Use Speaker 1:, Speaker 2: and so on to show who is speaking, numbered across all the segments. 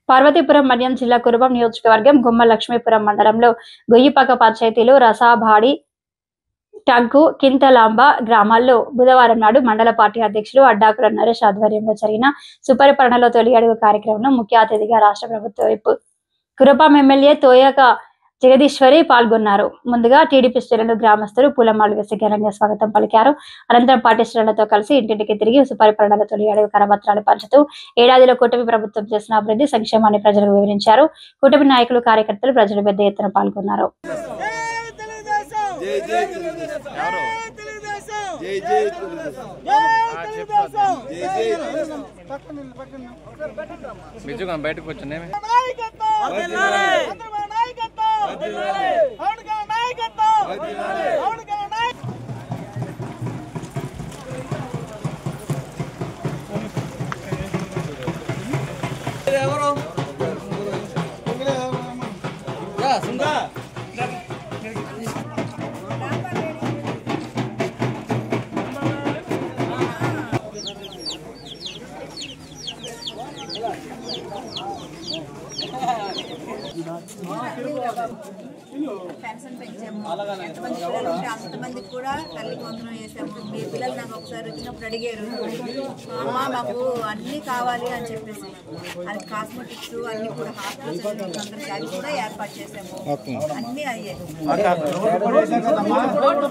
Speaker 1: పార్వతీపురం మన్యం జిల్లా కురుబం నియోజకవర్గం గుమ్మ లక్ష్మీపురం మండలంలో గొయ్యిపాక పంచాయతీలో రసాభాడి టంకు కింతలాంబ గ్రామాల్లో బుధవారం నాడు మండల పార్టీ అధ్యక్షులు అడ్డాకుల నరేష్ ఆధ్వర్యంలో జరిగిన సుపరిపాలనలో తొలి అడుగు కార్యక్రమంలో ముఖ్య అతిథిగా రాష్ట్ర ప్రభుత్వ వైపు కురుపాం ఎమ్మెల్యే తోయక జగదీశ్వరి పాల్గొన్నారు. ముందుగా టీడీపీ శ్రేణులు గ్రామస్తులు పూలమాలలు వేసి ఘనంగా స్వాగతం పలికారు. అనంతరం పార్టీ శ్రేణులతో కలిసి ఇంటింటికి తిరిగి సుపరిపాలనలో తొలి అడుగు కరపత్రాలు పంచుతూ ఏడాదిలో కూటమి ప్రభుత్వం చేసిన అభివృద్ధి సంక్షేమాన్ని ప్రజలకు వివరించారు. కూటమి నాయకులు కార్యకర్తలు ప్రజలు పెద్ద ఎత్తున పాల్గొన్నారు.
Speaker 2: బయటకు వచ్చి
Speaker 3: పెన్షన్ పెంచాము. ఎంతమంది పిల్లలు ఉంటే అంతమందికి కూడా తల్లి వందనం చేసాము. మీ పిల్లలు నాకు ఒకసారి వచ్చినప్పుడు అడిగారు, అమ్మ మాకు అన్నీ కావాలి అని చెప్పేసి అది కాస్మెటిక్స్ అన్ని కూడా హాస్పిటల్స్ అందరికి అవి కూడా ఏర్పాటు చేసాము. అన్నీ అయ్యాయి. రోడ్డు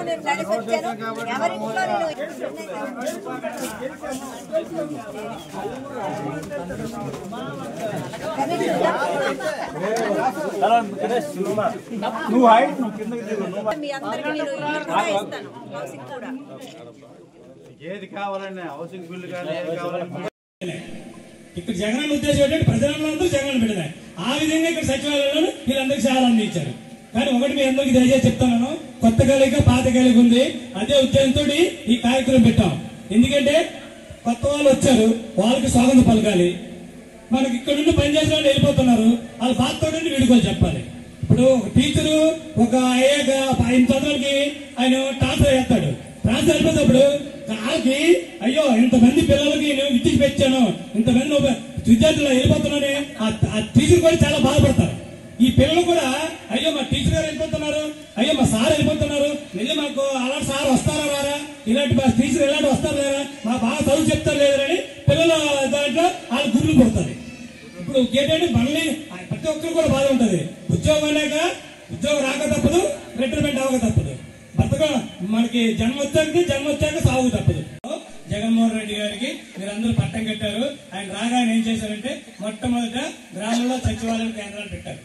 Speaker 3: నేను నడిచి వచ్చాను. ఎవరింట్లో మీ అందరికీ నేను ఇల్లు కూడా ఇస్తాను, హౌసింగ్ కూడా.
Speaker 4: ఏది కావాలండి హౌసింగ్ బిల్లు కానీ ఏది కావాలంటే
Speaker 5: ఇక్కడ జగన్ ఉద్దేశం ఏంటంటే ప్రజలందరూ జగన్ పెడతాయి. ఆ విధంగా ఇక్కడ సచివాలయంలో వీళ్ళందరికీ చాలా అందించారు. కానీ ఒకటి మీ అందరికీ దయచేసి చెప్తాను, కొత్త కలిక పాత కలిక ఉంది. అదే ఉద్దేశంతో ఈ కార్యక్రమం పెట్టాం. ఎందుకంటే కొత్త వాళ్ళు వచ్చారు, వాళ్ళకి స్వాగతం పలకాలి. మనకి ఇక్కడ నుండి పనిచేసిన వాళ్ళు వెళ్ళిపోతున్నారు, వాళ్ళు పాతతో వీడుకోవాలి చెప్పాలి. ఇప్పుడు ఒక టీచరు ఒక అయ్యాక 5 సంవత్సరాలకి ఆయన ట్రాన్స్ఫర్ చేస్తాడు. ట్రాన్స్ఫర్ అయిపోయినప్పుడు వాళ్ళకి అయ్యో ఇంతమంది పిల్లలకి నేను విద్య పెంచాను, ఇంతమంది విద్యార్థులు వెళ్ళిపోతున్నానే ఆ టీచర్ కూడా చాలా బాధపడతారు. ఈ పిల్లలు కూడా అయ్యో మా టీచర్ గారు వెళ్ళిపోతున్నారు, అయ్యో మా సార్ వెళ్ళిపోతున్నారు, మళ్ళీ మాకు అలాంటి సార్ వస్తారా రారా, ఇలాంటి మా టీచర్ ఇలాంటి వస్తారా లేరా, మా బాగా చదువు చెప్తారు లేదని పిల్లల దాంట్లో వాళ్ళు గుర్లు పడుతుంది. ఇప్పుడు ఏంటంటే మళ్ళీ ప్రతి ఒక్కరు కూడా బాధ ఉంటుంది. ఉద్యోగం అనేక ఉద్యోగం రాక తప్పదు, రిటైర్మెంట్ అవ్వక తప్పదు. మనకి జన్మ వచ్చాక సాగు తప్పదు. జగన్మోహన్ రెడ్డి గారికి మీరందరూ పట్టం కట్టారు. ఆయన రాగానే ఏం చేశారంటే మొట్టమొదట గ్రామంలో సచివాలయ కేంద్రాలు పెట్టారు.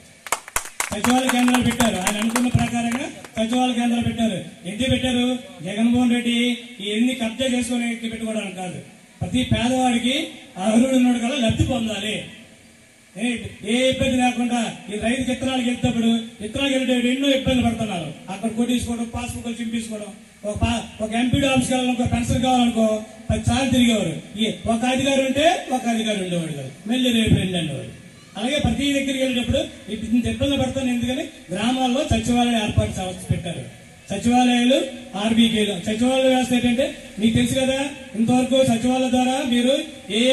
Speaker 5: ఆయన అనుకున్న ప్రకారంగా సచివాలయ కేంద్రాలు పెట్టారు. ఎందుకు పెట్టారు? జగన్మోహన్ రెడ్డి ఇవన్నీ కబ్జా చేసుకుని పెట్టుకోవడానికి కాదు, ప్రతి పేదవాడికి అర్హుడు ఉన్నాడు కదా లబ్ధి పొందాలి, ఏ ఇబ్బంది లేకుండా. ఈ రైతు విత్తనాలకు వెళ్తేప్పుడు విత్తనాలకు వెళ్ళేటప్పుడు ఎన్నో ఇబ్బందులు పడుతున్నారు. అక్కడ కొట్టించుకోవడం, పాస్బుక్ చింపించుకోవడం. ఒక ఎంపీడీ ఆఫీస్కి వెళ్ళాలనుకో, పెన్షన్ కావాలనుకో 10 సార్లు తిరిగేవారు. ఒక అధికారి ఉంటే ఒక అధికారి ఉండేవాడు కాదు, మళ్ళీ రేపు వెళ్ళేవాడు. అలాగే ప్రతి దగ్గరికి వెళ్ళేటప్పుడు ఇంత ఇబ్బంది పడుతుంది. ఎందుకని గ్రామాల్లో సచివాలయం ఏర్పాటు పెట్టారు. సచివాలయాలు ఆర్బీకేలు. సచివాలయ వ్యవస్థ ఏంటంటే మీకు తెలుసు కదా, ఇంతవరకు సచివాలయం ద్వారా మీరు ఏ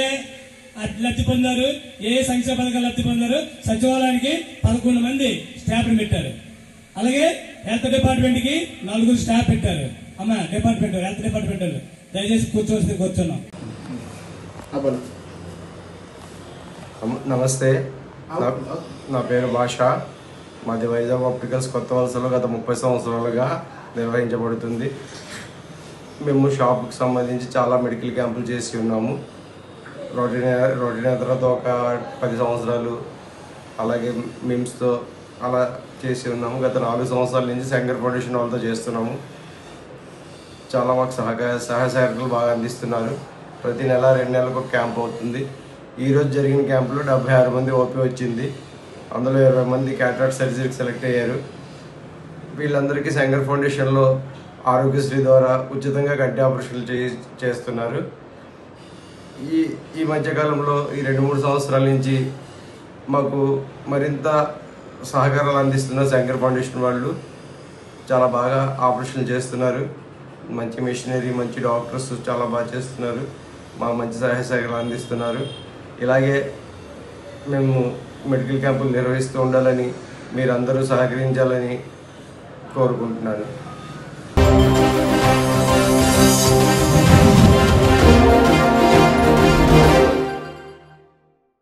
Speaker 5: లబ్ధి పొందారు, ఏ సంక్షేమ పథకాలు లబ్ధి పొందారు. సచివాలయానికి 11 మంది స్టాఫ్ పెట్టారు. అలాగే హెల్త్ డిపార్ట్మెంట్ కి 4 స్టాఫ్ పెట్టారు. అమ్మ డిపార్ట్మెంట్ హెల్త్ డిపార్ట్మెంట్ దయచేసి కూర్చున్నాం.
Speaker 6: నమస్తే, నా పేరు భాష. మాది వైజాగ్ ఆప్టికల్స్ కొత్త వలసలో గత 30 సంవత్సరాలుగా నిర్వహించబడుతుంది. మేము షాప్కి సంబంధించి చాలా మెడికల్ క్యాంపులు చేసి ఉన్నాము. రోటినేతరతో ఒక 10 సంవత్సరాలు, అలాగే మిమ్స్తో అలా చేసి ఉన్నాము. గత 4 సంవత్సరాల నుంచి శంకర్ ఫౌండేషన్ వాళ్ళతో చేస్తున్నాము. చాలా మాకు సహాయ సహకారాలు బాగా అందిస్తున్నారు. ప్రతి నెల 2 నెలలకు ఒక క్యాంప్ అవుతుంది. ఈరోజు జరిగిన క్యాంపులో 76 మంది ఓపీ వచ్చింది. అందులో 20 మంది క్యాటరాక్ట్ సర్జరీకి సెలెక్ట్ అయ్యారు. వీళ్ళందరికీ శంకర్ ఫౌండేషన్లో ఆరోగ్యశ్రీ ద్వారా ఉచితంగా కంటి ఆపరేషన్లు చేస్తున్నారు. ఈ మధ్యకాలంలో ఈ 2-3 సంవత్సరాల నుంచి మాకు మరింత సహకారాలు అందిస్తున్న శంకర్ ఫౌండేషన్ వాళ్ళు చాలా బాగా ఆపరేషన్లు చేస్తున్నారు. మంచి మిషనరీ, మంచి డాక్టర్స్ చాలా బాగా చేస్తున్నారు. మా మంచి సహాయ సహకారాలు అందిస్తున్నారు. ఇలాగే మేము మెడికల్ క్యాంపులు నిర్వహిస్తూ ఉండాలని మీరందరూ సహకరించాలని కోరుకుంటున్నాను.